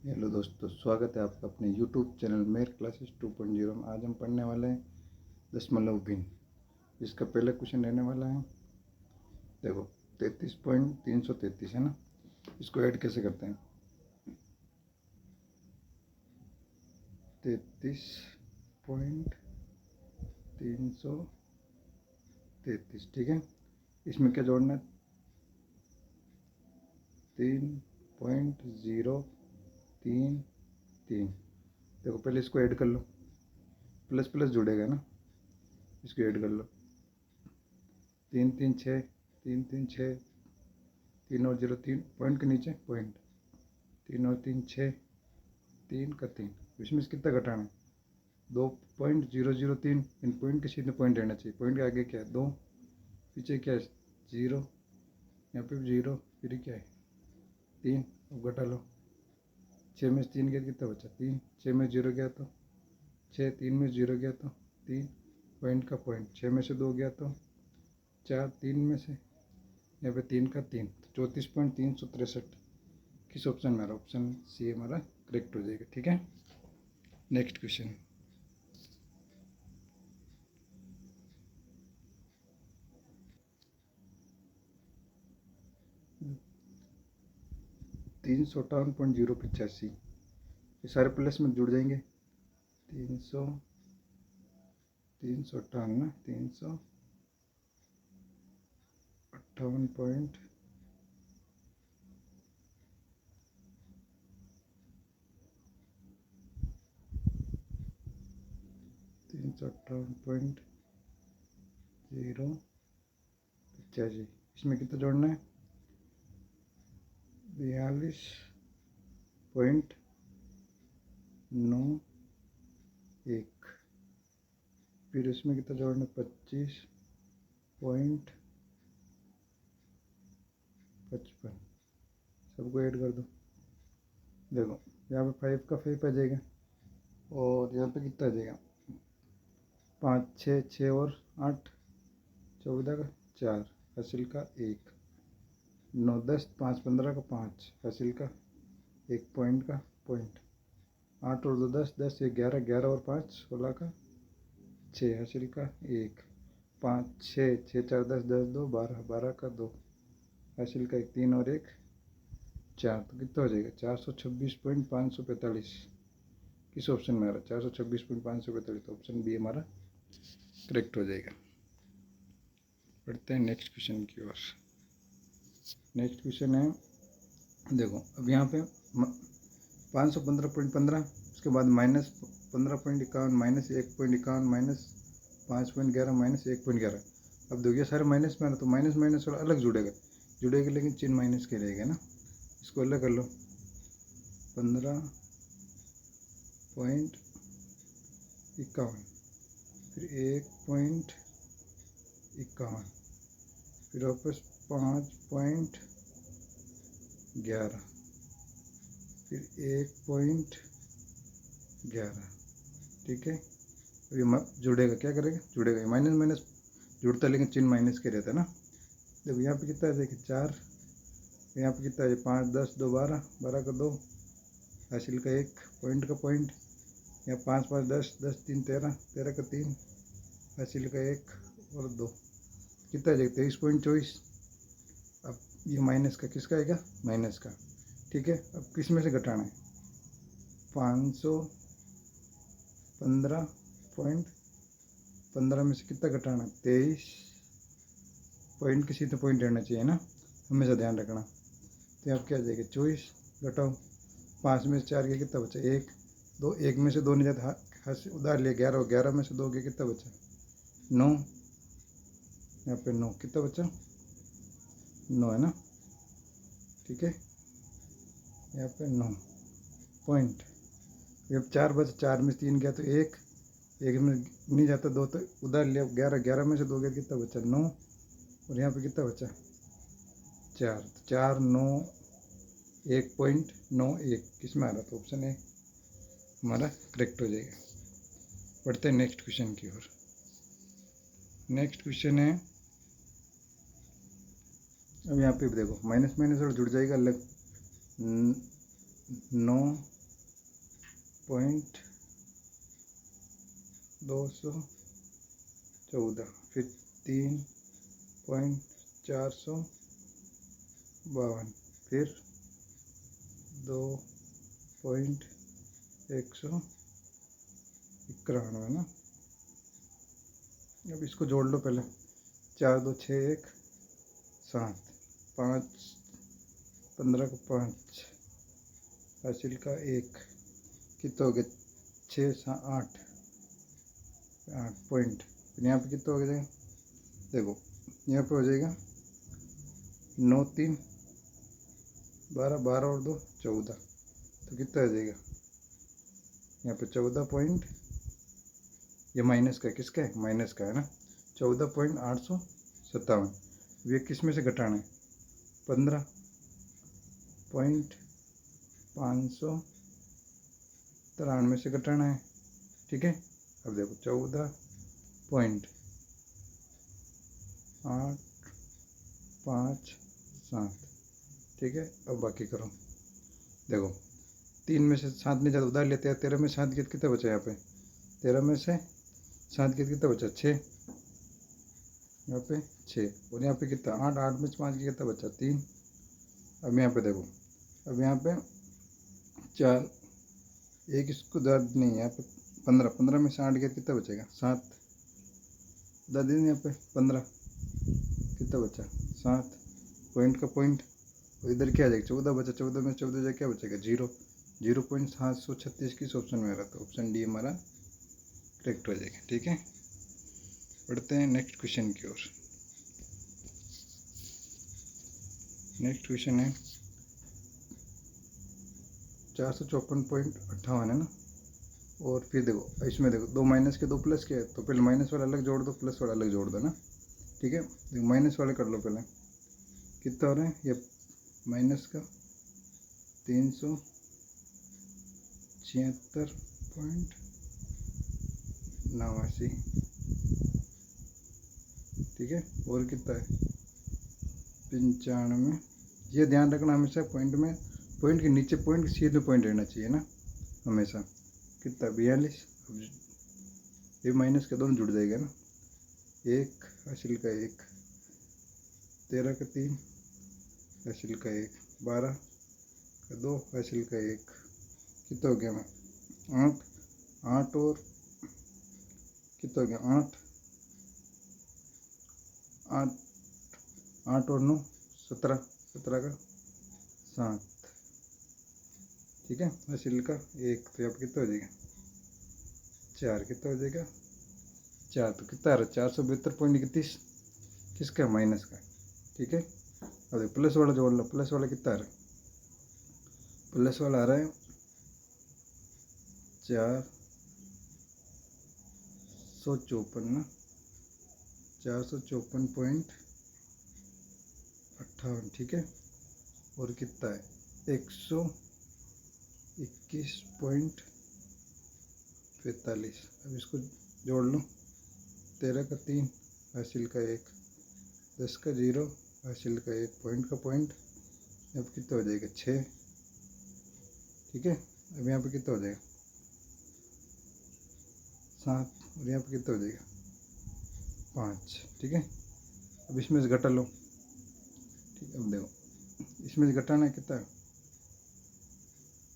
Hello दोस्तों, स्वागत है आपका अपने यूट्यूब चैनल मेर क्लासेस 2.0 में। आज हम पढ़ने वाले हैं दशमलव भिन्न, जिसका पहला क्वेश्चन रहने वाला है। देखो 33.333 है ना, इसको ऐड कैसे करते हैं। 33.333, ठीक है। इसमें क्या जोड़ना है, 3.033। देखो पहले इसको ऐड कर लो, प्लस प्लस जुड़ेगा ना, इसको ऐड कर लो। 3 3 6, 3 3 6, 3 और 0 3, पॉइंट के नीचे पॉइंट, 3 और 3 6, 3 का 3। इसमें से कितना घटाना है, 2.003। इन पॉइंट के सीधे पॉइंट रहना चाहिए। पॉइंट के आगे क्या है, 2, पीछे क्या है 0, यहाँ पे भी 0, फिर क्या है 3। अब घटा लो, 6 में से 3 गया कितना बचा 3, 6 में 0 गया तो 6, 3 में 0 गया तो 3, पॉइंट का पॉइंट, 6 में से 2 गया तो 4, 3 में से यहाँ पे 3 का 3, तो 34.363। किस ऑप्शन में आ रहा, ऑप्शन सी हमारा करेक्ट हो जाएगा, ठीक है। नेक्स्ट क्वेश्चन, तीन सौ 58.085, ये सारे प्लस में जुड़ जाएंगे। 300, 358, 358 358.085। इसमें कितना जोड़ना है, 42.91। फिर इसमें कितना जोड़ना है, 25.55। सबको ऐड कर दो। देखो यहाँ पे 5 का 5 आ जाएगा, और यहाँ पे कितना आ जाएगा, 5 6 6 और 8, 14 का 4, हासिल का 1, 9 10, 5 15 का 5, हासिल का 1, पॉइंट का पॉइंट, 8 और 2 10, 10 1 11, 11 और 5 16 का 6, हासिल का 1, 5 6 6 4 10, 10 2 12, 12 का 2, हासिल का 1, 3 और 1 4, तो कितना हो जाएगा 426.545। किस ऑप्शन में आ रहा है 426.545, तो ऑप्शन बी हमारा करेक्ट हो जाएगा। पढ़ते हैं नेक्स्ट क्वेश्चन की ओर। नेक्स्ट क्वेश्चन है, देखो अब यहाँ पे 515.15, उसके बाद -15.51, -1.51, -5.11, -1.11। अब देखिए सारे माइनस में आ रहा, तो माइनस माइनस और अलग जुड़ेगा, लेकिन चिन्ह माइनस के रहेगा ना। इसको अलग कर लो, 15.51, फिर 1.51, फिर वापस 5.11, फिर 1.11, ठीक है। ये जुड़ेगा, क्या करेगा, जुड़ेगा, माइनस माइनस जुड़ता है लेकिन चिन्ह माइनस के रहता है ना। देखो यहाँ पे कितना है, देखिए 4, यहाँ पे कितना है 5 10 2 12, 12 का 2, हासिल का 1, पॉइंट का पॉइंट, यहाँ 5 5 10 10 3 13, 13 का 3, हासिल का 1 और 2, कितना है 23.24। अब ये माइनस का किसका आएगा, माइनस का, ठीक है। अब किस में से घटाना है, 515.15 में से कितना घटाना, 23, पॉइंट किसी तो पॉइंट रहना चाहिए ना, हमेशा ध्यान रखना। तो यहाँ क्या आ जाएगा 24, घटाओ 5 में से 4 गया कितना बचा, 1 2, 1 में से 2 नहीं जाता, हाथ से उधार लिया 11, 11 में से 2 गया कितना बचा 9, यहाँ पे 9, कितना बचा 9 है ना, ठीक है। यहाँ पे 9 पॉइंट। अब 4 बचा, 4 में 3 गया तो 1, 1 में नहीं जाता 2, तो उधार लिया 11, 11 में से 2 गया कितना बचा 9, और यहाँ पे कितना बचा 4, 4 9 1.91। किस में आ रहा, तो ऑप्शन ए हमारा करेक्ट हो जाएगा। पढ़ते हैं नेक्स्ट क्वेश्चन की ओर। नेक्स्ट क्वेश्चन है, अब यहाँ पे देखो माइनस माइनस और जुड़ जाएगा अलग, 9.214, फिर 3.452, फिर 2.191 ना। अब इसको जोड़ लो पहले, 4 2 6 1 7, 5 15 को 5, हासिल का 1, कितना हो गया 6 7 8 पॉइंट। फिर यहाँ पे कितना हो जाएगा, देखो यहाँ पे हो जाएगा 9 3 12, 12 और 2 14, तो कितना आ जाएगा यहाँ पे 14 पॉइंट, ये माइनस का किसका है, माइनस का है ना, 14.857। ये किस में से घटाना है, 15.593 से घटाना है, ठीक है। अब देखो 14.857, ठीक है। अब बाकी करो, देखो 3 में से 7 नहीं जाता, उधार लेते हैं, 13 में 7 गया कितना बचा यहाँ पे, 13 में से 7 गया कितना बचा 6, यहाँ पे 6, और यहाँ पे कितना 8, 8 में 5 गया कितना बचा 3। अब यहाँ पे देखो, अब यहाँ पे 4 एक इसको दर्द नहीं है, यहाँ पे 15, 15 में से 8 गया कितना बचेगा 7, दर्द नहीं यहाँ पे 15, कितना बचा 7, पॉइंट का पॉइंट, और इधर क्या आ जाएगा 14 बचा, 14 में 14 जाए क्या बचेगा 0, 0.736 किस ऑप्शन में आ रहा था, ऑप्शन डी हमारा करेक्ट हो जाएगा, ठीक है। बढ़ते हैं नेक्स्ट क्वेश्चन की ओर। नेक्स्ट क्वेश्चन है 454.58 है ना, और फिर देखो इसमें देखो 2 माइनस के 2 प्लस के है, तो पहले माइनस वाला अलग जोड़ दो, प्लस वाला अलग जोड़ दो ना, ठीक है। देखो माइनस वाले कर लो पहले, कितना हो रहा है ये माइनस का 376.89, ठीक है। और कितना है 95, ये ध्यान रखना हमेशा पॉइंट में, पॉइंट के नीचे पॉइंट के सीधे पॉइंट रहना चाहिए ना हमेशा। कितना 42, ये माइनस के दोनों जुड़ जाएगा ना, 1 हासिल का 1, 13 का 3 हासिल का 1, 12 का 2 हासिल का 1, कितना हो गया 8, 8 और कितना हो गया 8 8 8 और 9 17, 17 का 7, ठीक है, हासिल का 1, तो यहाँ पर कितना हो जाएगा 4, कितना हो जाएगा 4, तो कितना आ रहा है 472.31, किसका माइनस का, ठीक है। अब प्लस वाला जोड़ लो, प्लस वाला कितना आ रहा है, प्लस वाला आ रहा है 454 ना, 454.58, ठीक है। और कितना है 121.45, अब इसको जोड़ लो, 13 का 3 हासिल का 1, 10 का 0 हासिल का 1, पॉइंट का पॉइंट, अब कितना हो जाएगा 6, ठीक है। अब यहाँ पे कितना हो जाएगा 7, और यहाँ पे कितना हो जाएगा 5, ठीक है। अब इसमें से घटा लो, ठीक है। अब देखो इसमें से घटाना है कितना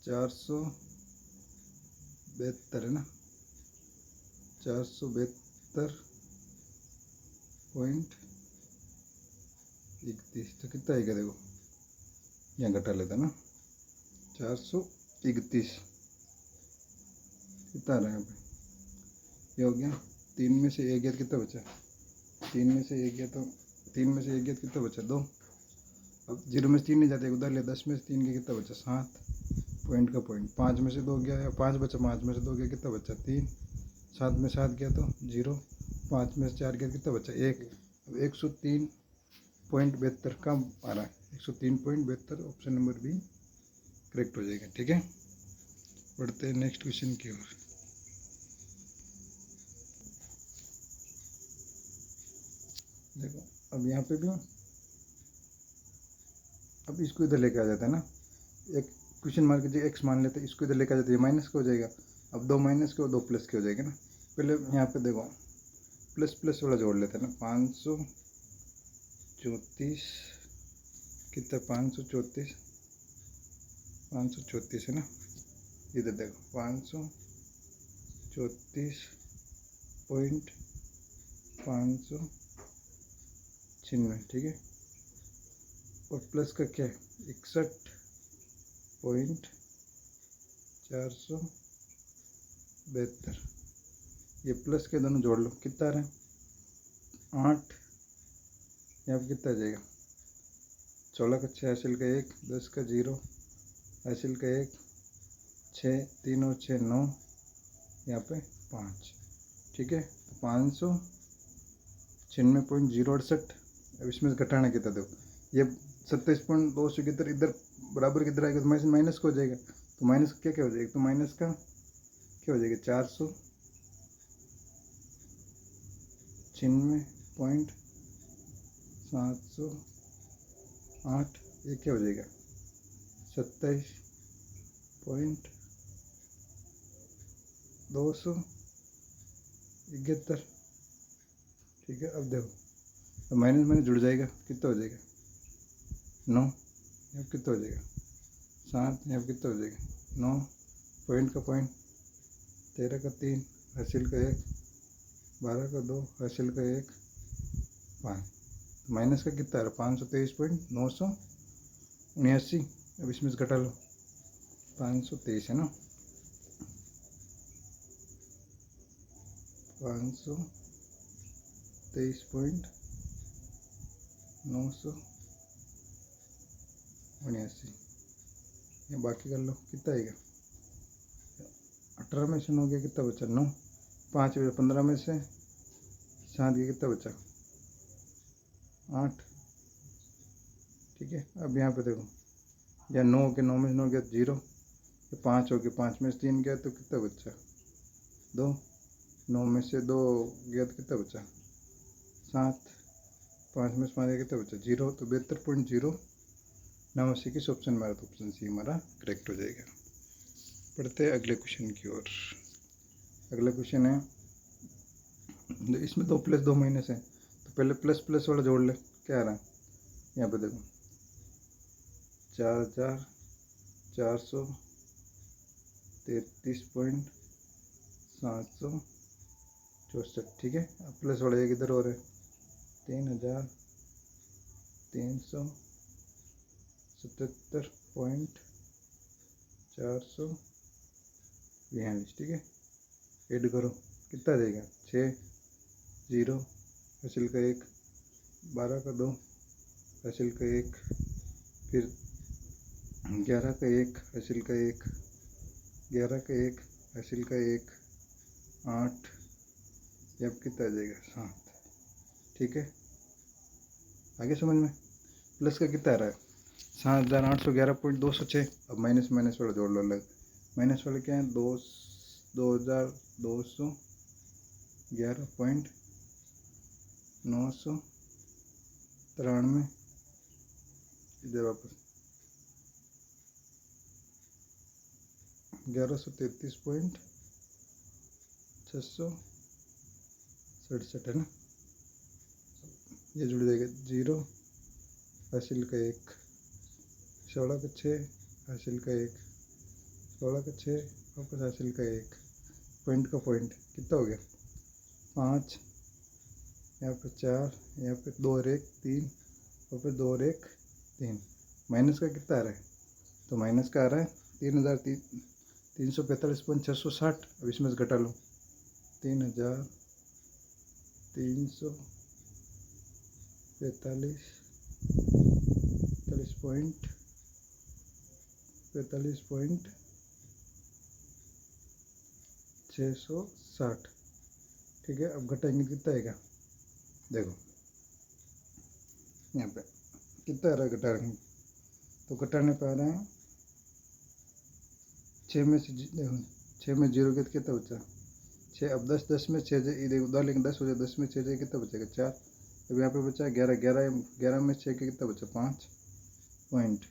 472 है ना, 472.31, तो कितना आएगा देखो, यहाँ घटा लेता ना 431, कितना आ रहा है यहाँ पे, ये हो गया 3 में से 1 गया कितना बचा, 3 में से 1 गया तो 3 में से 1 गया कितना बचा 2, अब 0 में से 3 नहीं जाते, उधर ले 10 में से 3 गया कितना बचा 7, पॉइंट का पॉइंट, 5 में से 2 गया या 5 बचा, 5 में से 2 गया कितना बचा 3, 7 में 7 गया तो 0, 5 में से 4 गया कितना बचा 1, अब 103.72 कम आ रहा है, 103.72, ऑप्शन नंबर बी करेक्ट हो जाएगा, ठीक है। बढ़ते हैं नेक्स्ट क्वेश्चन की ओर। देखो अब यहाँ पे भी, अब इसको इधर लेके आ जाता है ना, एक क्वेश्चन मार्क कीजिए एक्स मान लेते हैं, इसको इधर लेकर जाते हैं, माइनस का हो जाएगा। अब 2 माइनस के और 2 प्लस के हो जाएगा ना। पहले यहाँ पे देखो प्लस प्लस वाला जोड़ लेते हैं ना। 534 कितना 534 है ना। इधर देखो 534.596, ठीक है। और प्लस का क्या है 61.472। ये प्लस के दोनों जोड़ लो, कितना आ रहा है 8। यहाँ पर कितना आ जाएगा 16 का 6 हासिल का 1, 10 का 0 हासिल का 1, 6 3 और 6 9, यहाँ पे 5, ठीक है। तो 596.068। अब इसमें से घटाना कितना देखो, ये 27.271 इधर बराबर किधर आएगा तो माइनस का हो जाएगा। तो माइनस क्या क्या हो जाएगा, तो माइनस का क्या हो जाएगा 496.708। ये क्या हो जाएगा 27.271, ठीक है। अब देखो तो माइनस माइनस जुड़ जाएगा, कितना हो जाएगा 9, यहाँ कितना हो जाएगा 7, यहाँ कितना हो जाएगा 9, पॉइंट का पॉइंट 13 का 3 हासिल का 1, 12 का 2 हासिल का 1, 5। माइनस का कितना आ रहा है 523.979। अब इसमें से घटा लो 523 है ना, 523.979। ये बाकी कर लो, कितना आएगा 18 में से 9 गया कितना बचा 9, 5 बचा 15 में से 7 गया कितना बचा 8, ठीक है। अब यहाँ पे देखो या 9 के 9 में से 9 गया 0, 5 हो गया 5 में से 3 गया तो कितना बचा 2, 9 में से 2 गया तो कितना बचा 7, 5 में से 5 गया कितना बचा 0। तो 72.089 किस ऑप्शन में आ रहा, तो ऑप्शन सी हमारा करेक्ट हो जाएगा। पढ़ते हैं अगले क्वेश्चन की ओर। अगला क्वेश्चन है, इसमें 2 प्लस 2 माइनस है, तो पहले प्लस प्लस वाला जोड़ ले, क्या आ रहा है यहाँ पे देखो 4,433.764, ठीक है। अब प्लस वाला एक इधर और है 3,377.442, ठीक है। ऐड करो कितना देगा 6 0 हासिल का 1, 12 का 2 हासिल का 1, फिर 11 का 1 हासिल का 1, 11 का 1 हासिल का 1, 8। अब कितना आ जाएगा 7, ठीक है। आगे समझ में। प्लस का कितना आ रहा है 7,811.206। अब माइनस माइनस वाला जोड़ लो अलग। माइनस वाले क्या है 2,211.993। इधर वापस 1133.667 है ना। ये जुड़ जाएगा 0 हासिल का 1, 16 का 6 हासिल का 1, 16 का 6 वापस हासिल का 1, पॉइंट का पॉइंट कितना हो गया 5, यहाँ पे 4, यहाँ पे 2 और 1 3, वापस 2 और 1 3। माइनस का कितना आ रहा है, तो माइनस का आ रहा है 3,345.660। अब इसमें से घटा लो 3,345.660, ठीक है। अब घटाएंगे कितना आएगा देखो यहाँ पे कितना आ रहा है घटाएंगे, तो घटाने पे आ रहा है 6 में से देखो 6 में 0 गया तो कितना बचा 6। अब 10 में 6 देखो उधर लेकिन 10 हो जाए 10 में 6 जाए कितना बचेगा 4। अब यहाँ पे बचा 11 में 6 के कितना बचा 5 पॉइंट।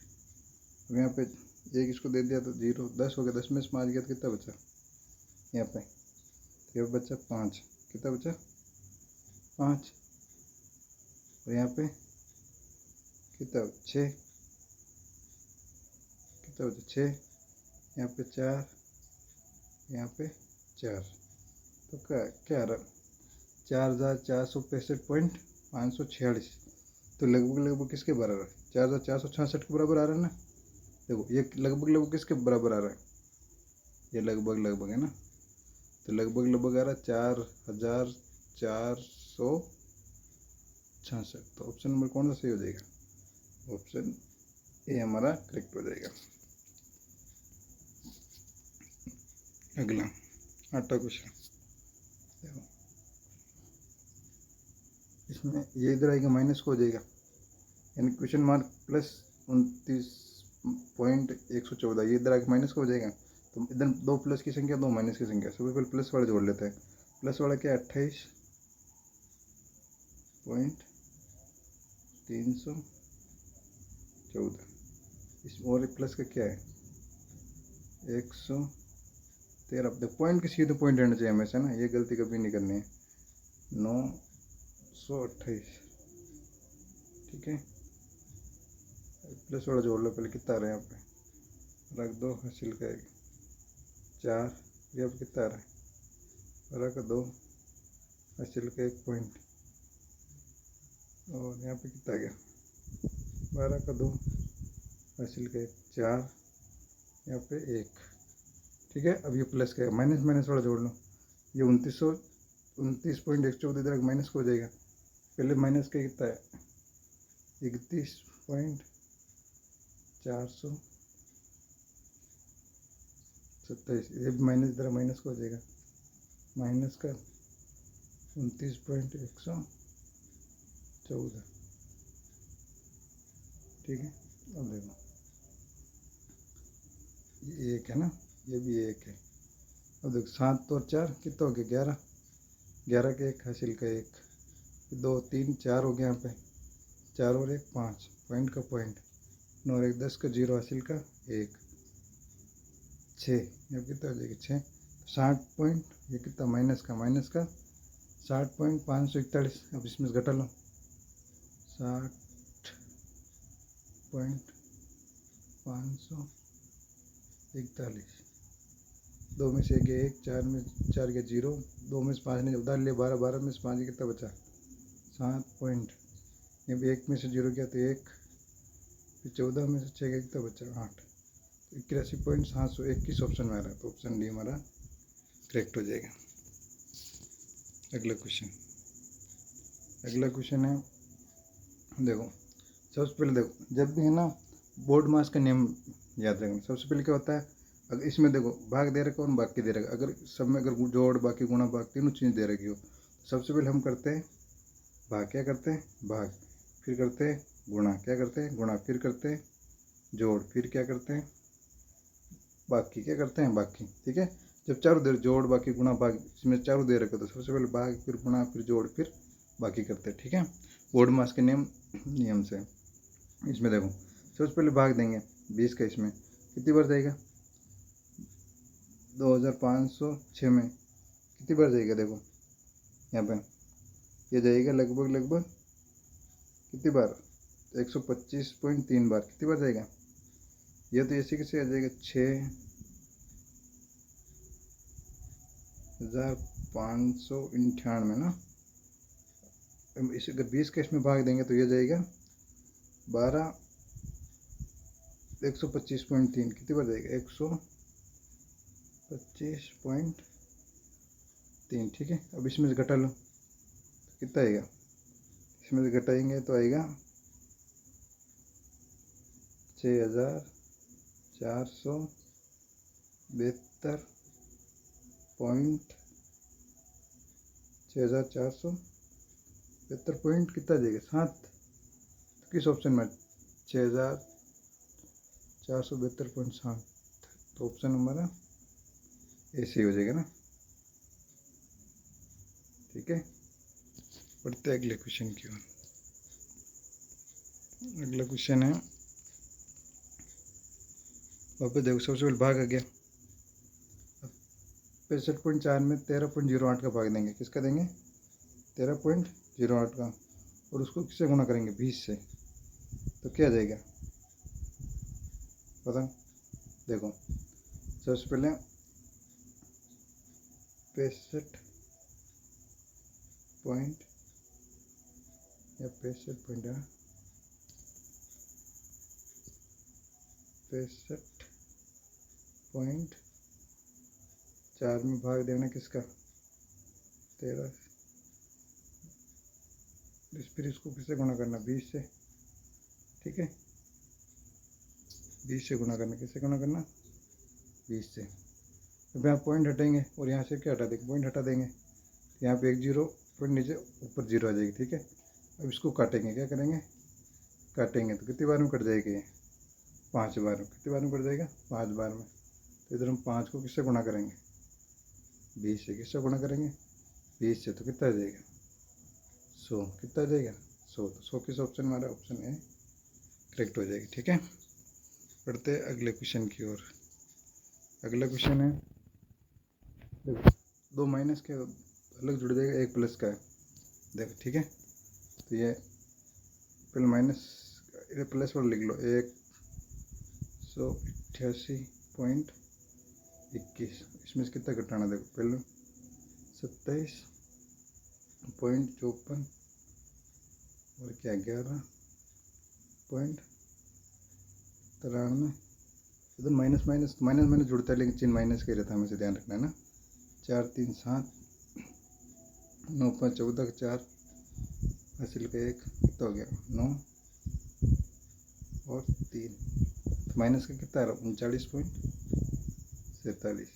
अब यहाँ पे एक इसको दे दिया तो 0, 10 हो गया, 10 में से 5 गया तो कितना बचा यहाँ पे, तो यहाँ बचा 5, कितना बचा 5, और यहाँ पे कितना 6, कितना बचा 6, यहाँ पे 4, यहाँ पे 4, तो क्या आ रहा 4465.546, तो लगभग किसके बराबर है, 4466 के बराबर आ रहा है ना। देखो ये लगभग किसके बराबर आ रहा है, ये लगभग है ना, तो लगभग आ रहा है 4466, तो ऑप्शन नंबर कौन सा सही हो जाएगा, ऑप्शन ए हमारा करेक्ट हो जाएगा। अगला 8वां क्वेश्चन, देखो इसमें ये इधर आएगा माइनस को हो जाएगा, यानी क्वेश्चन मार्क प्लस 29.114, ये इधर आके माइनस का हो जाएगा, तो इधर 2 प्लस की संख्या 2 माइनस की संख्या, सबसे पहले प्लस वाला जोड़ लेते हैं। प्लस वाला क्या है 28.314, इस और प्लस का क्या है 113, अब पॉइंट के सीधे पॉइंट रहना चाहिए हमेशा ना, ये गलती कभी नहीं करनी है, 928, ठीक है। प्लस वाला जोड़ लो पहले, कितना आ रहा है यहाँ पे, रख दो, हासिल का 4, ये अब कितना आ रहा है, रख दो, हासिल का 1 पॉइंट, और यहाँ पे कितना आ गया 12 का 2, हासिल का 4, यहाँ पे 1, ठीक है। अब ये प्लस का माइनस वाला जोड़ लो, ये 29.114 इधर माइनस को हो जाएगा, पहले माइनस का कितना है 31.427, ये भी माइनस इधर माइनस को हो जाएगा, माइनस का 29.114, ठीक है। अब देखो ये 1 है ना, ये भी 1 है, अब देखो 7 और 4 कितना हो गया 11, 11 का 1, हासिल का 1, 2 3 4 हो गया, यहाँ पे 4 और 1 5, पॉइंट का पॉइंट, 9 और 1 10 का 0, हासिल का 1, 6, ये कितना हो जाएगा 6, 60 पॉइंट, ये कितना माइनस का 60.541, अब इसमें से घटा लो 60.541, 2 में से 1 गया 1, 4 में 4 गया 0, 2 में से 5 ने उधार लिया 12, 12 में से 5 कितना बचा 7 पॉइंट, ये भी 1 में से 0 गया तो 1, फिर 14 में से 6 गया कितना बचा 8, 81.721 ऑप्शन में आ रहा है, तो ऑप्शन डी हमारा करेक्ट हो जाएगा। अगला क्वेश्चन है, देखो सबसे पहले देखो जब भी है ना बोर्ड मास का नियम याद रखना, सबसे पहले क्या होता है, अगर इसमें देखो भाग दे रखा और बाकी दे रखा, अगर सब में अगर जोड़ बाकी गुणा भाग तीनों चीज़ दे रखी हो, सबसे पहले हम करते हैं भाग, क्या करते हैं भाग, फिर करते हैं गुणा, क्या करते हैं गुणा, फिर करते हैं जोड़, फिर क्या करते हैं बाकी, क्या करते हैं बाकी, ठीक है। जब चारों दे जोड़ बाकी गुणा भाग, इसमें चारों दे रखे तो सबसे पहले भाग, फिर गुणा, फिर जोड़, फिर बाकी करते हैं, ठीक है। बोर्ड मास के नियम से इसमें देखो सबसे पहले भाग देंगे 20 का, इसमें कितनी बार जाएगा 2506 में कितनी बार जाएगा, देखो यहाँ पे ये जाएगा लगभग कितनी बार 125.3 बार, कितनी बार जाएगा, ये तो ऐसे कैसे आ जाएगा 6598 ना, इसे अगर 20 का इसमें भाग देंगे तो ये जाएगा 125.3, कितनी बार जाएगा 125.3, ठीक है। अब इसमें से घटा लो तो कितना आएगा, इसमें से घटाएंगे तो आएगा 6472 पॉइंट कितना जाएगा 7, किस ऑप्शन में 6472.7, तो ऑप्शन हमारा ऐसे ही हो जाएगा ना, ठीक है। बढ़ते हैं अगले क्वेश्चन की ओर। अगला क्वेश्चन है वापस देखो, सबसे पहले भाग आ गया। 65.4 में 13.08 का भाग देंगे, किसका देंगे? 13.08 का, और उसको किससे गुणा करेंगे? 20 से, तो क्या आ जाएगा बताओ? देखो सबसे पहले 65 पॉइंट या 65.4 में भाग देना किसका? 13, फिर इसको किससे गुणा करना? 20 से, ठीक है। 20 से गुणा करना, किससे गुणा करना? 20 से। अब यहाँ पॉइंट हटेंगे और यहाँ से क्या हटा देंगे? पॉइंट हटा देंगे, यहाँ पे एक जीरो, पॉइंट नीचे ऊपर जीरो आ जाएगी, ठीक है। अब इसको काटेंगे, क्या करेंगे? काटेंगे तो कितनी बार में कट जाएगी? 5 बार में। कितनी बार में कट जाएगा? 5 बार में। तो इधर हम 5 को किससे गुणा करेंगे? 20 से। किससे गुणा करेंगे? 20 से, तो कितना आ जाएगा? 100। कितना आ जाएगा? 100। तो 100 किस ऑप्शन में आ रहा है? ऑप्शन ए करेक्ट हो जाएगी, ठीक है। पढ़ते हैं अगले क्वेश्चन की ओर। अगला क्वेश्चन है, देखो 2 माइनस के अलग जुड़ जाएगा, 1 प्लस का है, देखो, ठीक है। तो ये पहले माइनस, इधर प्लस वाला लिख लो, 188.21, इसमें से कितना घटाना? देखो पहले 27.54 और क्या 11.93। इधर माइनस माइनस माइनस माइनस जुड़ता है, लेकिन चिन्ह माइनस का रहता है, हमें ध्यान रखना है ना। 4 3 7, 9 5 14 का 4 हासिल का 1, कितना हो गया? 9 और 3, तो माइनस का कितना आ रहा? 39.47।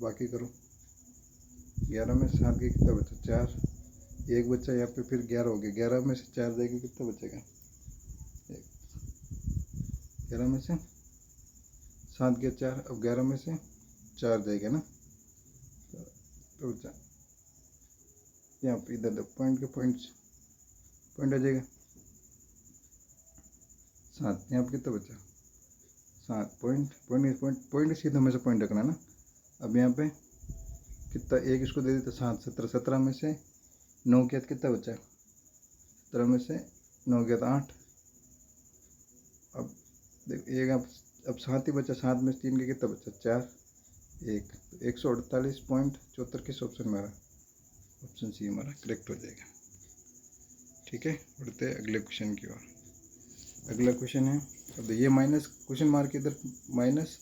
बाकी करो, 11 में 7 के कितना बचा? 4, 1 बच्चा यहाँ पे, फिर 11 हो गया। 11 में से 4 जाएगा, कितना बचेगा? 11 में से 7 गया 4, अब 11 में से 4 जाएगा ना, तो यहाँ पे इधर देखो, पॉइंट के पॉइंट आ जाएगा 7। यहाँ पे कितना बचा? 7 पॉइंट सीधा हमेशा पॉइंट रखना ना। अब यहाँ पे कितना? 1 इसको दे देते 7, 17, 17 में से 9 किया तो कितना बचा? 17 में से 9 गया तो 8। अब देख 1, अब 7 ही बचा, 7 में से 3 के कितना बचा? 4, 1, 148.74 किस ऑप्शन में आ रहा? ऑप्शन सी हमारा करेक्ट हो जाएगा, ठीक है। बढ़ते हैं अगले क्वेश्चन की ओर। अगला क्वेश्चन है, अब ये माइनस क्वेश्चन मार्क इधर माइनस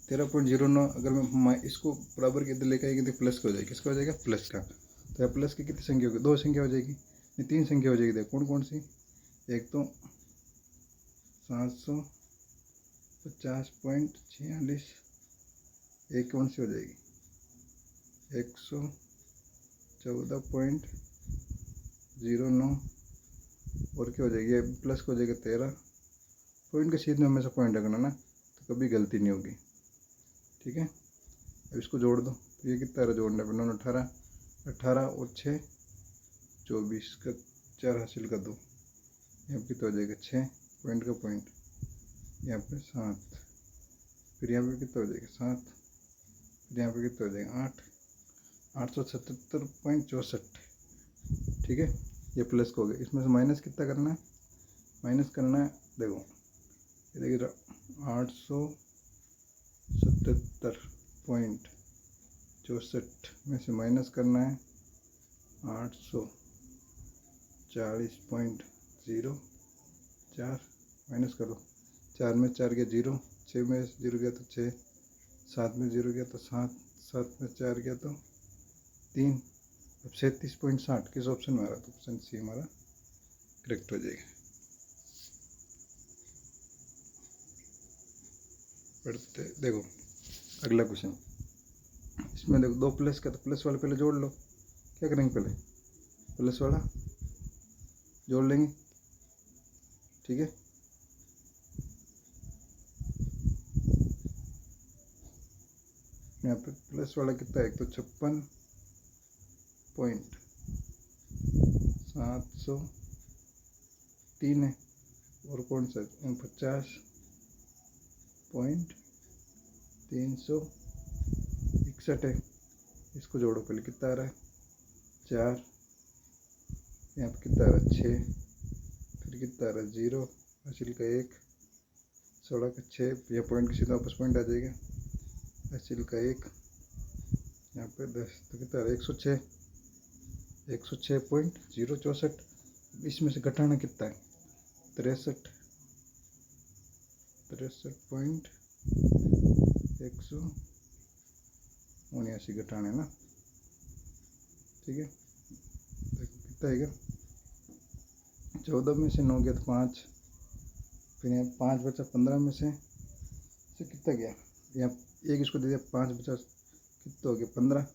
13.09, अगर मैं इसको बराबर के इधर लेकर आएगी तो प्लस का हो जाएगा। किसका हो जाएगा? प्लस का। तो यहाँ प्लस की कितनी संख्या होगी? 2 संख्या हो जाएगी, नहीं 3 संख्या हो जाएगी। देखो कौन कौन सी? एक तो 750.46, एक कौन सी हो जाएगी? 114.09, और क्या हो जाएगी? ये प्लस का हो जाएगा 13। पॉइंट के सीध में हमेशा पॉइंट रखना ना, तो कभी गलती नहीं होगी, ठीक है। अब इसको जोड़ दो, तो ये कितना रहा जोड़ने पर? 9 18, 18 और 6 24 का 4 हासिल का 2, यहाँ पर कितना हो जाएगा? 6, पॉइंट का पॉइंट, यहाँ पे 7, फिर यहाँ पे कितना हो जाएगा? 7, फिर यहाँ पे कितना हो जाएगा? 8, 877.64, ठीक है। ये प्लस का हो गया। इसमें से माइनस कितना करना है? माइनस करना है, देखो ये देखिए 877.64 में से माइनस करना है 840.04, माइनस करो। 4 में 4 गया 0, 6 में 0 गया तो 6, 7 में 0 गया तो 7, 7 में 4 गया तो 3, अब 37.60 किस ऑप्शन में आ रहा? तो ऑप्शन सी हमारा करेक्ट हो जाएगा। पढ़ते देखो अगला क्वेश्चन, इसमें देखो 2 प्लस का, तो प्लस वाला पहले जोड़ लो। क्या करेंगे? पहले प्लस वाला जोड़ लेंगे, ठीक है। यहाँ पे प्लस वाला कितना है? एक तो 56.700 3 है, और कौन सा 49.361 है। इसको जोड़ो, पहले कितना आ रहा है 4, यहाँ पे कितना आ रहा है 6, फिर कितना आ रहा है 0, हासिल का 1, 16 का 6, यह पॉइंट के सीधा वापस पॉइंट आ जाएगा, हासिल का 1, यहाँ पे 10, तो कितना आ रहा है 106, 106.064। इसमें से घटाना कितना है 63.179 घटाना है ना, ठीक है। देखो कितना आएगा, 14 में से 9 गया तो 5, फिर यहाँ 5 बचा, 15 में से कितना गया, यहाँ 1 इसको दे दिया, 5 बचा, कितना हो गया 15,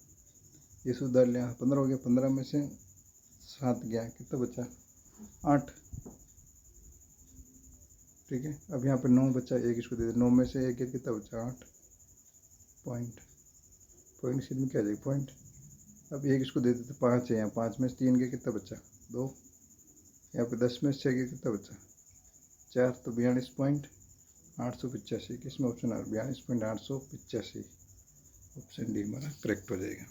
ये सुधार लिया 15 हो गया, 15 में से 7 गया, कितना बचा 8, ठीक है। अब यहाँ पे 9 बचा, 1 इसको दे दिया, 9 में से 1 गया, कितना बचा 8, पॉइंट सीध में क्या जाएगा पॉइंट। अब 1 इसको दे देते, 5 है, यहाँ 5 में से 3 गया, कितना बचा 2, यहाँ पे 10 में से 6 गया, कितना बचा 4, तो 42.885, किसमें ऑप्शन आ रहा है 42.885, ऑप्शन डी हमारा करेक्ट हो जाएगा।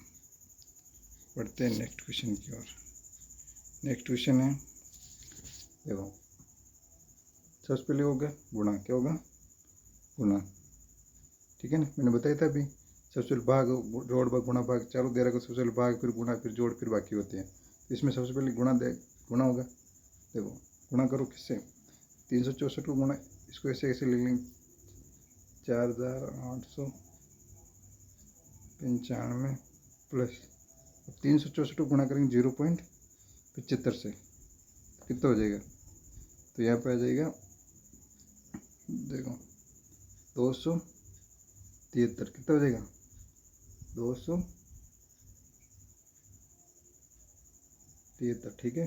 बढ़ते हैं नेक्स्ट क्वेश्चन की ओर। नेक्स्ट क्वेश्चन है, देखो सबसे पहले होगा गुणा, क्या होगा गुणा, ठीक है ना, मैंने बताया था अभी, सबसे पहले भाग, जोड़ भाग गुणा भाग, चारों दे रहा सबसे पहले भाग, फिर गुणा, फिर जोड़, फिर बाकी होते हैं। तो इसमें सबसे पहले गुणा होगा, देखो गुणा करो किससे 364 को गुणा, इसको ऐसे ऐसे ले लेंगे 4895 प्लस 364 को गुणा करेंगे 0.75 से, कितना हो जाएगा, तो यहाँ पे आ जाएगा देखो 273, कितना हो जाएगा 273, ठीक है।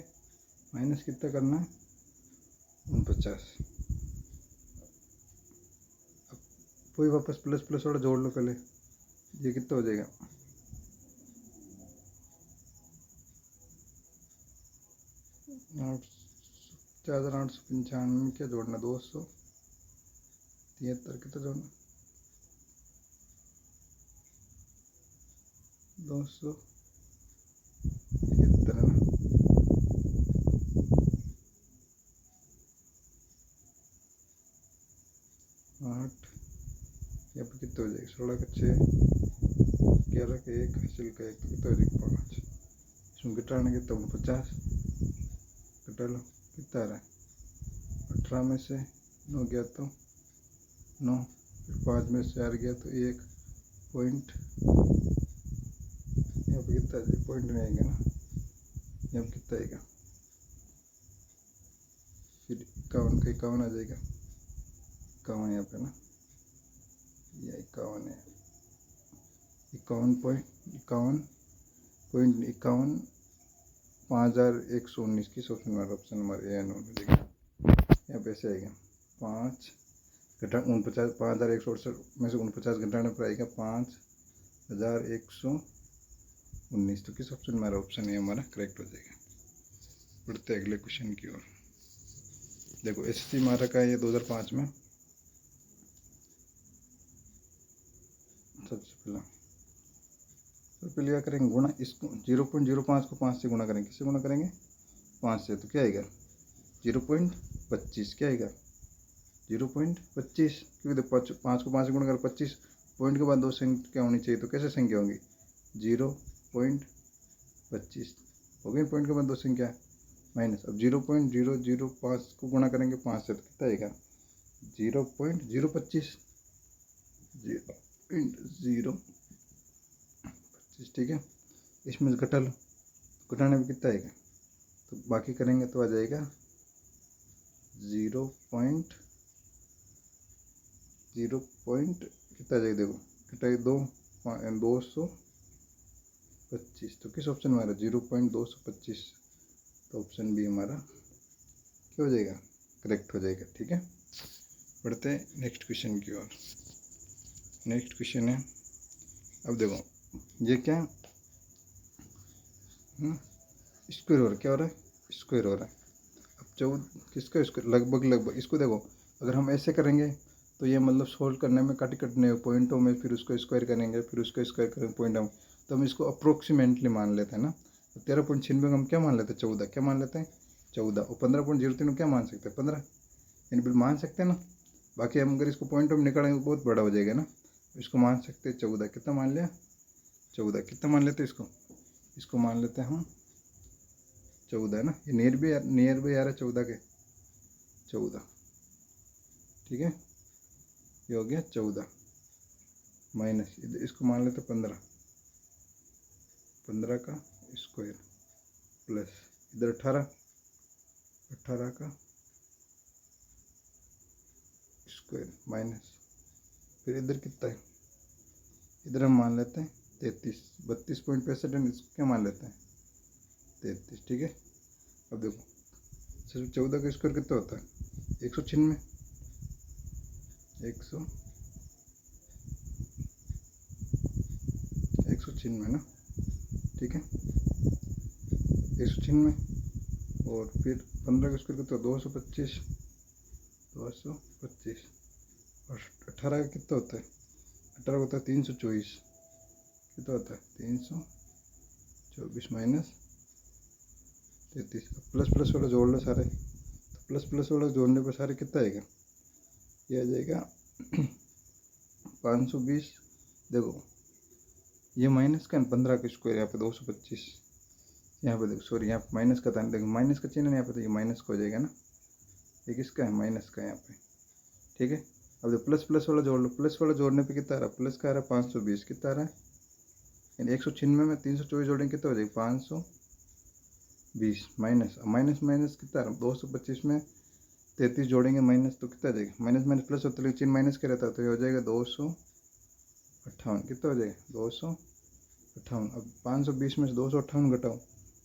माइनस कितना करना है 49, अब कोई वापस प्लस प्लस वाला जोड़ लो पहले, ये कितना हो जाएगा 4895 क्या जोड़ना 273, कितना जोड़ना 273 है ना, 8, यहाँ पे कितना हो जाएगा 16 का 6, 11 का 1, हासिल का 1, तो कितना हो जाएगा 5, इसमें घटाना कितना 49, घटा लो कितना आ रहा है 18 में से 9 गया तो 9, फिर 5 में से 4 गया तो 1 पॉइंट, यहाँ पे कितना आ जाएगा पॉइंट में आएगा ना, यहाँ पे कितना आएगा फिर 51 का 51 आ जाएगा, 51 यहाँ पे ना, यह 51 है, 51.51 किस ऑप्शन में ऑप्शन नंबर ए एन हो जाएगा, यहाँ पे ऐसे आएगा 5 घटा 49, 5168 में से 49 घटाने पर आएगा 5119, तो किस ऑप्शन में हमारा ऑप्शन ए हमारा करेक्ट हो जाएगा। बढ़ते अगले क्वेश्चन की ओर। देखो एसएससी हमारा का ये 2005 में, सबसे पहले क्या करेंगे गुणा, इसको 0.05 को 5 से गुणा करेंगे, किससे गुणा करेंगे 5 से, तो क्या आएगा 0.25, क्या आएगा 0.25, क्योंकि देखो 5 को 5 से गुणा कर 25, पॉइंट के बाद 2 संख्या होनी चाहिए, तो कैसे संख्या होंगी 0.25 हो गई, पॉइंट के बाद 2 संख्या माइनस, अब 0.005 को गुणा करेंगे 5 से, तो कितना आएगा 0.025, ठीक है। इसमें से घटा लो, घटाने में कितना आएगा, तो बाकी करेंगे तो आ जाएगा 0. कितना आ जाएगा, देखो घटाइए 225, तो किस ऑप्शन में आ रहा है 0.225, तो ऑप्शन बी हमारा क्या हो जाएगा करेक्ट हो जाएगा, ठीक है। बढ़ते हैं नेक्स्ट क्वेश्चन की ओर। नेक्स्ट क्वेश्चन है, अब देखो ये क्या है स्क्वायर हो रहा है, क्या हो रहा है स्क्वायर हो रहा है, अब किसका इसको लगभग इसको देखो, अगर हम ऐसे करेंगे तो ये मतलब सोल्व करने में कटने पॉइंटों में, फिर उसको स्क्वायर करेंगे, फिर उसको स्क्वायर करेंगे पॉइंटों में, तो हम इसको अप्रोक्सीमेटली मान लेते हैं ना। 13.96 को हम क्या मान लेते हैं, 14 क्या मान लेते हैं, 14, और 15.03 को क्या मान सकते हैं, 15, यानी बिल मान सकते हैं ना। बाकी हम अगर इसको पॉइंटों में निकालेंगे तो बहुत बड़ा हो जाएगा ना, इसको मान सकते हैं 14, कितना मान लिया 14, कितना मान लेते हैं इसको मान लेते हैं हम 14 है ना, ये नियर भी आ रहा है 14 के, 14, ठीक है, ये हो गया 14 माइनस इसको मान लेते 15 का स्क्वायर प्लस इधर 18 का स्क्वायर माइनस, फिर इधर कितना है, इधर हम मान लेते हैं 32.65, इसको क्या मान लेते हैं 33, ठीक है। अब देखो सिर्फ 14 का स्क्वायर कितना होता है 196, 196 ना, ठीक है 196, और फिर 15 का स्क्वायर कितना 225, और 18 का कितना होता है, 18 होता है 324, कितना होता है 324 माइनस 33, प्लस प्लस वाला जोड़ लो सारे, तो प्लस प्लस वाला जोड़ने पर सारे कितना आएगा, ये आ जाएगा 520, देखो ये माइनस का 15 का स्क्वायर, यहाँ पे 225, यहाँ पे देखो सॉरी यहाँ पे माइनस का था, देखो माइनस का चिन्ह यहाँ पे, तो ये माइनस का हो जाएगा ना, ये किसका है माइनस का यहाँ पे, ठीक है। अब देखो प्लस प्लस वाला जोड़ लो, प्लस वाला जोड़ने पे कितना आ रहा है, प्लस का आ रहा है 520, कितना आ रहा है, यानी 196 में 324 जोड़ेंगे कितना हो जाएगा 520, माइनस माइनस माइनस कितना आ रहा है 225 में 33 जोड़ेंगे माइनस, तो कितना आ जाएगा, माइनस माइनस प्लस होता है लेकिन चिन्ह माइनस का रहता है, तो ये हो जाएगा 258, कितना हो जाएगा 258। अब 520 में से 258 घटाओ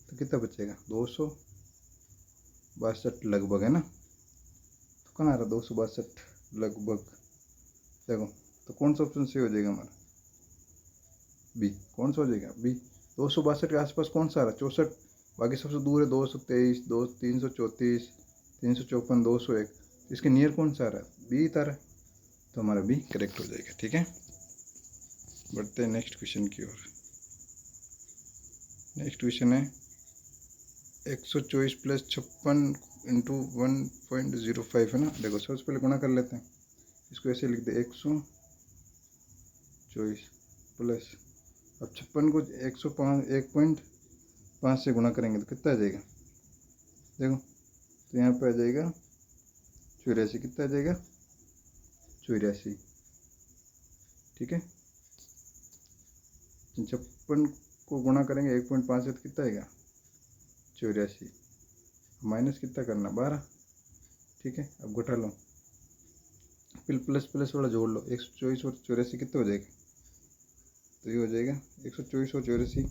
तो कितना बचेगा 262 लगभग, है ना, तो कहाँ आ रहा 262 लगभग, देखो तो कौन सा ऑप्शन सही हो जाएगा हमारा, बी, कौन सा हो जाएगा बी, 262 के आसपास कौन सा आ रहा है 64, बाकी सबसे दूर है 223, 334, 354, 201, इसके नियर कौन सा आ रहा है बी आ रहा है, तो हमारा बी करेक्ट हो जाएगा, ठीक है। बढ़ते हैं नेक्स्ट क्वेश्चन की ओर। नेक्स्ट क्वेश्चन है 124 प्लस 56 इंटू 1.05 है ना, देखो सबसे पहले गुणा कर लेते हैं, इसको ऐसे लिख दे 124 प्लस, अब 56 को 1.5 से गुणा करेंगे तो कितना आ जाएगा, देखो तो यहाँ पे आ जाएगा 84, कितना आ जाएगा 84, ठीक है। 56 को गुणा करेंगे 1.5 से तो कितना आएगा 84, माइनस कितना करना 12, ठीक है। अब घटा लो, फिर प्लस प्लस वाला जोड़ लो, 124 और 84 कितना हो जाएगा, तो ये हो जाएगा 124 और 84,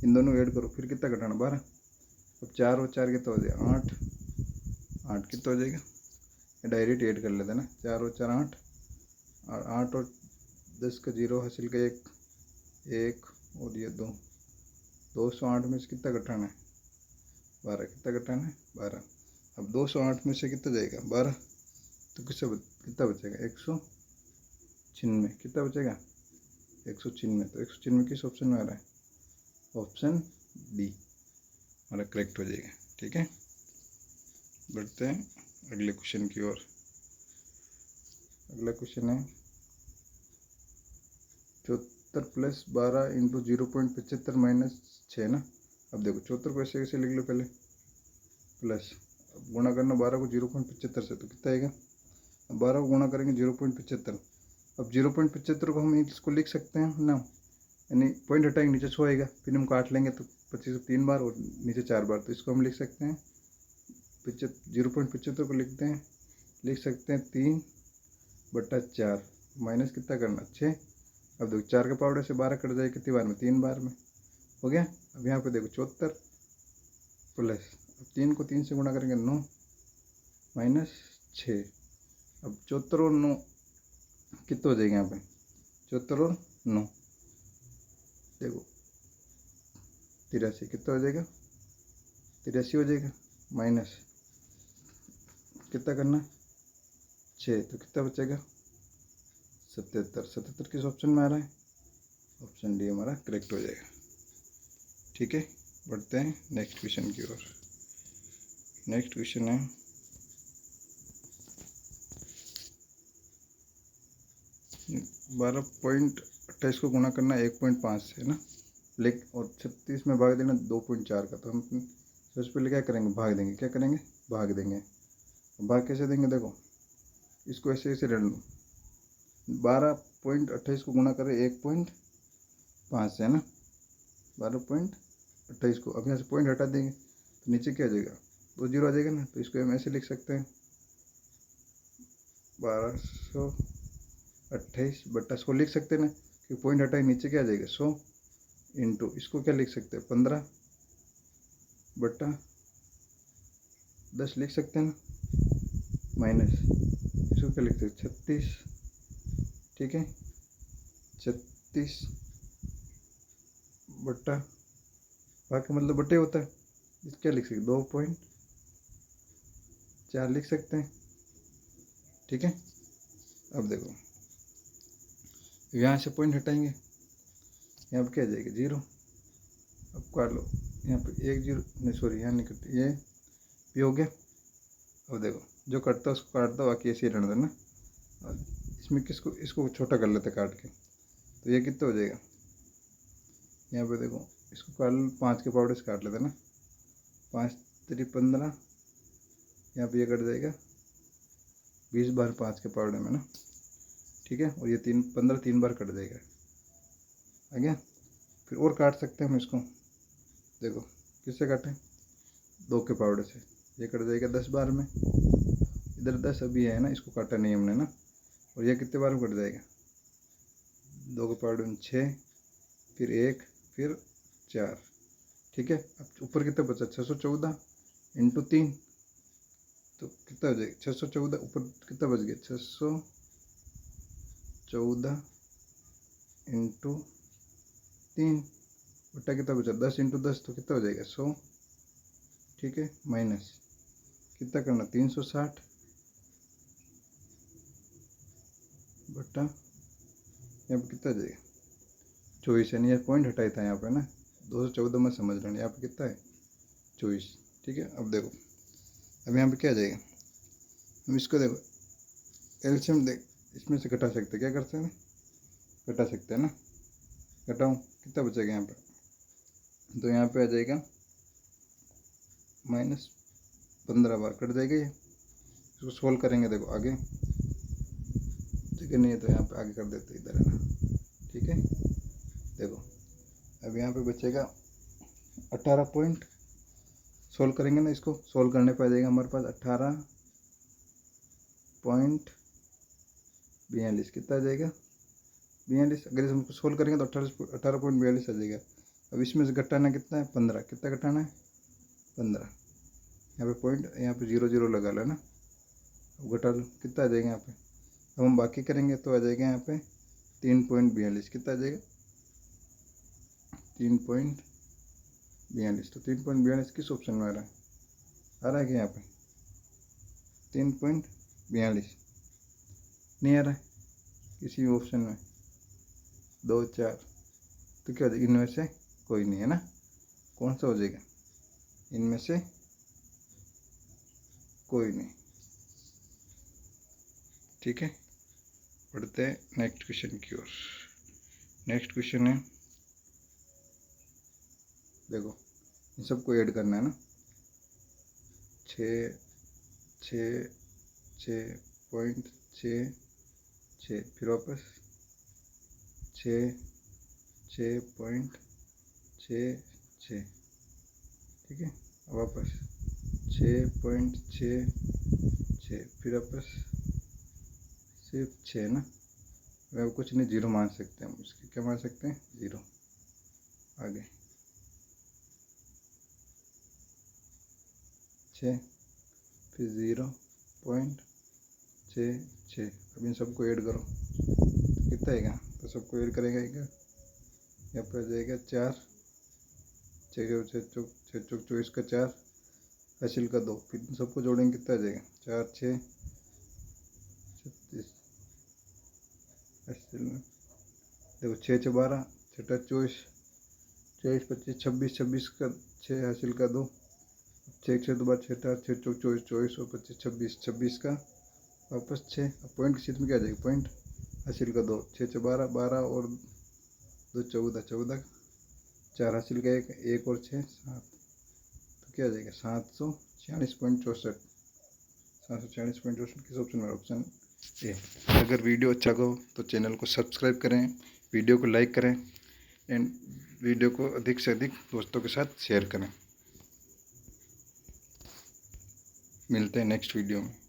इन दोनों ऐड करो, फिर कितना घटाना 12, अब 4 और 4 कितना हो जाएगा 8, 8 कितना हो जाएगा, डायरेक्ट ऐड कर लेते हैं ना, 4 और 4 8, और 8 और 10 का 0 हासिल का 1 और ये 2, 208 में से कितना घटाना है 12, कितना घटाना है 12, अब 208 में से कितना जाएगा 12, तो कितना बचेगा 196, कितना बचेगा 196, तो 196 किस ऑप्शन में आ रहा है, ऑप्शन डी हमारा करेक्ट हो जाएगा, ठीक है। बढ़ते हैं अगले क्वेश्चन की ओर। अगला क्वेश्चन है 74 प्लस 12 इंटू 0.75 माइनस 6 ना। अब देखो 74 को ऐसे कैसे लिख लो, पहले प्लस, अब गुणा करना 12 को 0.75 से, तो कितना आएगा, अब 12 को गुणा करेंगे 0.75, अब 0.75 को हम इसको लिख सकते हैं ना, यानी पॉइंट हटाएंगे नीचे 100 आएगा, फिर हम काट लेंगे तो 25 को 3 बार और नीचे 4 बार, तो इसको हम लिख सकते हैं 0.75 को लिख सकते हैं 3/4 माइनस कितना करना 6, अब देखो 4 के पाउडर से 12 कट जाए कितनी बार में 3 बार में, हो गया। अब यहाँ पे देखो 74 प्लस, अब 3 को 3 से गुणा करेंगे 9 माइनस 6, अब 74 और 9 कितना हो जाएगा यहाँ पे 74 और 9, देखो 83, कितना हो जाएगा 83 हो जाएगा, माइनस कितना करना है 6, तो कितना बचेगा 77। 77 किस ऑप्शन में आ रहा है, ऑप्शन डी हमारा करेक्ट हो जाएगा। ठीक है, बढ़ते हैं नेक्स्ट क्वेश्चन की ओर। नेक्स्ट क्वेश्चन है 12.28 को गुणा करना 1.5 से है ना, और 36 में भाग देना 2.4 का। तो हम सबसे पहले क्या करेंगे, भाग देंगे। क्या करेंगे, भाग देंगे। भाग कैसे देंगे, देखो इसको ऐसे ऐसे रख लो, 12.28 को गुणा करें 1.5 से है ना, 12.28 को अब यहाँ से पॉइंट हटा देंगे तो नीचे क्या आ जाएगा, 2 जीरो आ जाएगा ना। तो इसको हम ऐसे लिख सकते हैं 1228/100 लिख सकते हैं ना, कि पॉइंट हटाए नीचे क्या आ जाएगा 100 इंटू, इसको क्या लिख सकते हैं 15/10 लिख सकते हैं ना, माइनस इसको क्या लिखते हैं 36। ठीक है, 36 बट्टा, बाकी मतलब बट्टे होता है, इस क्या लिख सकते 2.4 लिख सकते हैं। ठीक है, अब देखो यहाँ से पॉइंट हटाएंगे, यहाँ पर क्या आ जाएगा 0। अब काट लो, यहाँ पे 1 0 नहीं, सॉरी यहाँ नहीं कटती, ये भी हो गया। अब देखो जो कटता है उसको काट दो, बाकी ऐसे ही रहने देना। और इसमें किसको, इसको छोटा कर लेते काट के, तो ये कितना हो जाएगा, यहाँ पे देखो इसको काट लो, 5 के पाउडर से काट लेते ना, 5 3 15, यहाँ पे ये कट जाएगा 20 बार 5 के पाउडर में ना। ठीक है, और ये 15 3 बार कट जाएगा, आ गया। फिर और काट सकते हैं हम इसको, देखो किससे काटें, 2 के पाउडर से, ये कट जाएगा 10 बार में, इधर 10 अभी है ना, इसको काटा नहीं हमने ना। और ये कितने बार में कट जाएगा, 2 के पाउडर में 6, फिर 1, फिर 4। ठीक है, अब ऊपर कितना बचा 614 इंटू 3, तो कितना हो जाएगा 614, ऊपर कितना बच गया 614 इंटू 3 बटा कितना बचा 10 इंटू 10, तो कितना हो जाएगा 100। ठीक है, माइनस कितना करना 360 बटा, यहाँ पे कितना जाएगा 24 है, नहीं पॉइंट हटाया था यहाँ पे ना, 214 में समझ रहे हैं, यहाँ पे कितना है 24। ठीक है, अब देखो अब यहाँ पे क्या आ जाएगा, हम इसको देखो एलसीएम देख, इसमें से घटा सकते हैं, क्या करते हैं घटा सकते हैं ना, घटाऊँ कितना बचेगा यहाँ पे, तो यहाँ पे आ जाएगा -15 बार कट जाएगा ये। इसको सोल्व करेंगे, देखो आगे जगह नहीं है तो यहाँ पे आगे कर देते इधर है ना। ठीक है, देखो अब यहाँ पे बचेगा 18 पॉइंट, सोल्व करेंगे ना, इसको सोल्व करने पे आ जाएगा हमारे पास 18.42, कितना आ जाएगा 42। अगर इसको सोल्व करेंगे तो 18.42 आ जाएगा। अब इसमें से घटाना कितना है 15, कितना घटाना है 15, यहाँ पे पॉइंट, यहाँ पे 0 0 लगा लो ना, अब घटा लो कितना आ जाएगा यहाँ पे। अब हम बाकी करेंगे तो आ जाएगा यहाँ पे 3.42, कितना आ जाएगा 3.42। तो 3.42 किस ऑप्शन में आ रहा है, कि यहाँ पे 3.42 नहीं आ रहा है किसी भी ऑप्शन में, 2 4, तो क्या हो जाएगा इनमें से कोई नहीं है ना, कौन सा हो जाएगा इनमें से कोई नहीं। ठीक है, पढ़ते हैं नेक्स्ट क्वेश्चन की ओर। नेक्स्ट क्वेश्चन है, देखो इन सबको ऐड करना है ना, 6 6 6.66, फिर वापस 6.66, ठीक है, वापस 6.66, फिर वापस सिर्फ 6 ना, अब कुछ नहीं 0 मान सकते हम, इसके क्या मान सकते हैं 0। आगे 6, फिर 0.66, अब इन सबको ऐड करो तो कितना आएगा, तो सबको ऐड करेगा यहाँ पर आ जाएगा 4, 6 चौक 24 का 4, हासिल का 2, फिर सबको जोड़ेंगे कितना आ जाएगा 4 6 36 हासिल में देखो 6 6 12 छठा 24 24 25 26 26 का 6 हासिल का 2 6 6 2 बार 6 8 6 24 24 और 25 26 26 का वापस 6। अब पॉइंट की क्षेत्र में क्या आ जाएगा पॉइंट हासिल का 2 6 6 12 12 और 2 14 14 4 हासिल का 1 1 और 6 7 तो क्या आ जाएगा 746.64 746.64 किस ऑप्शन में ऑप्शन ए। अगर वीडियो अच्छा हो तो चैनल को सब्सक्राइब करें, वीडियो को लाइक करें एंड वीडियो को अधिक से अधिक दोस्तों के साथ शेयर करें। मिलते हैं नेक्स्ट वीडियो में।